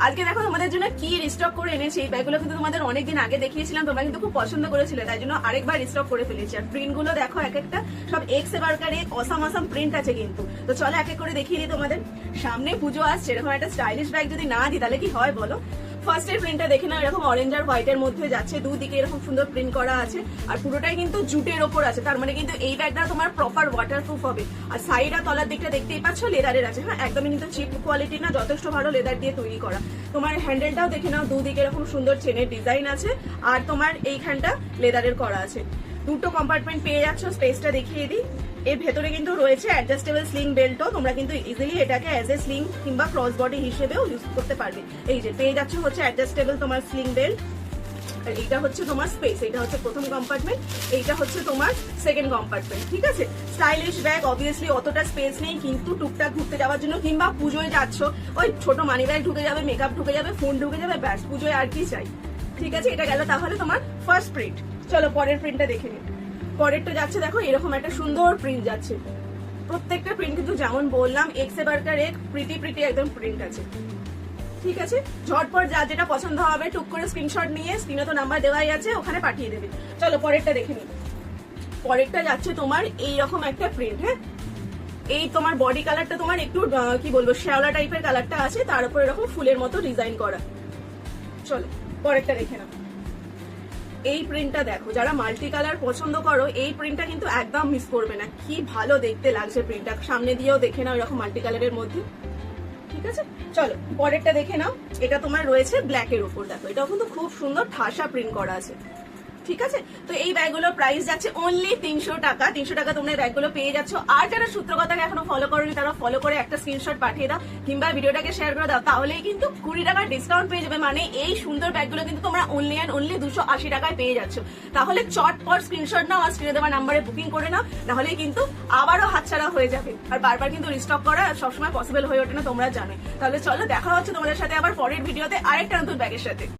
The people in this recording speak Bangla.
আজকে দেখো তোমাদের জন্য কি রিস্টক করে এনেছি। এই ব্যাগগুলো কিন্তু তোমাদের অনেকদিন আগে দেখিয়েছিলাম, তোমরা কিন্তু খুব পছন্দ করেছিলে, তাই জন্য আরেকবার রিস্টক করে ফেলেছি। আর প্রিন্ট গুলো দেখো এক একটা সব এক্স এবারকারে অসাম অসাম প্রিন্ট আছে কিন্তু। তো চলো এক এক করে দেখিয়ে দিই তোমাদের। সামনে পুজো আসছে, এরকম একটা স্টাইলিশ ব্যাগ যদি না দিই তাহলে কি হয় বলো। ফার্স্ট এর প্রিন্টটা দেখে নাও, এরকম অরেঞ্জ আর হোয়াইট এর মধ্যে যাচ্ছে, দুদিকে এরকম সুন্দর প্রিন্ট করা আছে আর পুরোটাই কিন্তু জুটের ওপর আছে। তার মানে কিন্তু এই ব্যাগটা তোমার প্রপার ওয়াটারপ্রুফ হবে। আর সাইড আর তলার দিকটা দেখতেই পাচ্ছ লেদারের আছে, হ্যাঁ একদমই কিন্তু চিপ কোয়ালিটি না, যথেষ্ট ভালো লেদার দিয়ে তৈরি করা। তোমার হ্যান্ডেলটাও দেখে নাও, দুদিকে এরকম সুন্দর চেনের ডিজাইন আছে আর তোমার এইখানটা লেদারের করা আছে। দুটো কম্পার্টমেন্ট পেয়ে যাচ্ছ। স্পেসটা দেখিয়ে দিই। এর ভেতরে কিন্তু রয়েছে অ্যাডজাস্টেবল স্লিং বেল্টও, তোমরা কিন্তু ইজিলি এটাকে অ্যাজ এ স্লিং কিংবা ক্রস বডি হিসেবেও ইউজ করতে পারবে। এই যে পেয়ে যাচ্ছ হচ্ছে অ্যাডজাস্টেবল তোমার স্লিং বেল্ট। আর এইটা হচ্ছে তোমার স্পেস, এটা হচ্ছে প্রথম কম্পার্টমেন্ট, এইটা হচ্ছে তোমার সেকেন্ড কম্পার্টমেন্ট। ঠিক আছে, স্টাইলিশ ব্যাগ, অবভিয়াসলি অতটা স্পেস নেই, কিন্তু টুকটাক ঘুরতে যাওয়ার জন্য কিংবা পুজোয় যাচ্ছ, ওই ছোট মানি ব্যাগ ঢুকে যাবে, মেকআপ ঢুকে যাবে, ফোন ঢুকে যাবে, ব্যাস পুজোয় আর কি চাই। ঠিক আছে, এটা গেল তাহলে তোমার ফার্স্ট প্রিন্ট। চলো পরের প্রিন্টটা দেখে নিই। পরেরটা যাচ্ছে দেখো, এরকম একটা সুন্দর প্রিন্ট যাচ্ছে। প্রত্যেকটা প্রিন্ট কিন্তু যেমন বললাম এক্স এবারকার এক প্রিটি একদম প্রিন্ট আছে। ঠিক আছে, ঝটপট যা যেটা পছন্দ হবে টুক করে স্ক্রিনশট নিয়ে, স্ক্রিনে তো নাম্বার দেওয়াই আছে, ওখানে পাঠিয়ে দেবে। চলো পরেরটা দেখে নিই। পরেরটা যাচ্ছে তোমার এইরকম একটা প্রিন্ট। হ্যাঁ, এই তোমার বডি কালারটা তোমার একটু কি বলবো শ্যাওলা টাইপের কালারটা আছে, তার উপর এরকম ফুলের মতো ডিজাইন করা। চলো পরেরটা দেখে নাও। এই প্রিন্টটা দেখো, যারা মাল্টি কালার পছন্দ করো এই প্রিন্টটা কিন্তু একদম মিস করবে না। কি ভালো দেখতে লাগছে প্রিন্টটা, সামনে দিয়েও দেখে নাও এরকম মাল্টি কালারের মধ্যে। ঠিক আছে, চলো পরেরটা দেখে নাও। এটা তোমার রয়েছে ব্ল্যাক এর উপর, দেখো এটাও কিন্তু খুব সুন্দর ঠাসা প্রিন্ট করা আছে। ঠিক আছে, তো এই ব্যাগগুলোর প্রাইস যাচ্ছে অনলি 300 টাকা। 300 টাকা তোমরা এই ব্যাগগুলো পেয়ে যাচ্ছ। আর যারা সূত্রকথাকে এখনো ফলো করোনি তারা ফলো করে একটা স্ক্রিনশট পাঠিয়ে দাও কিংবা ভিডিওটাকে শেয়ার করে দাও, তাহলেই কিন্তু 20 টাকা ডিসকাউন্ট পেয়ে যাবে। মানে এই সুন্দর ব্যাগগুলো কিন্তু তোমরা অনলি অ্যান্ড অনলি 280 টাকায় পেয়ে যাচ্ছ। তাহলে চটপট স্ক্রিনশট নাও আর স্ক্রিনে দেওয়া নাম্বারে বুকিং করে নাও, নাহলে কিন্তু আবারও হাতছাড়া হয়ে যাবে। আর বারবার কিন্তু রিস্টক করা সবসময় পসিবল হয়ে ওঠে না, তোমরা জানো। তাহলে চলো দেখা হচ্ছে তোমাদের সাথে আবার পরের ভিডিওতে আরেকটা নতুন ব্যাগের সাথে।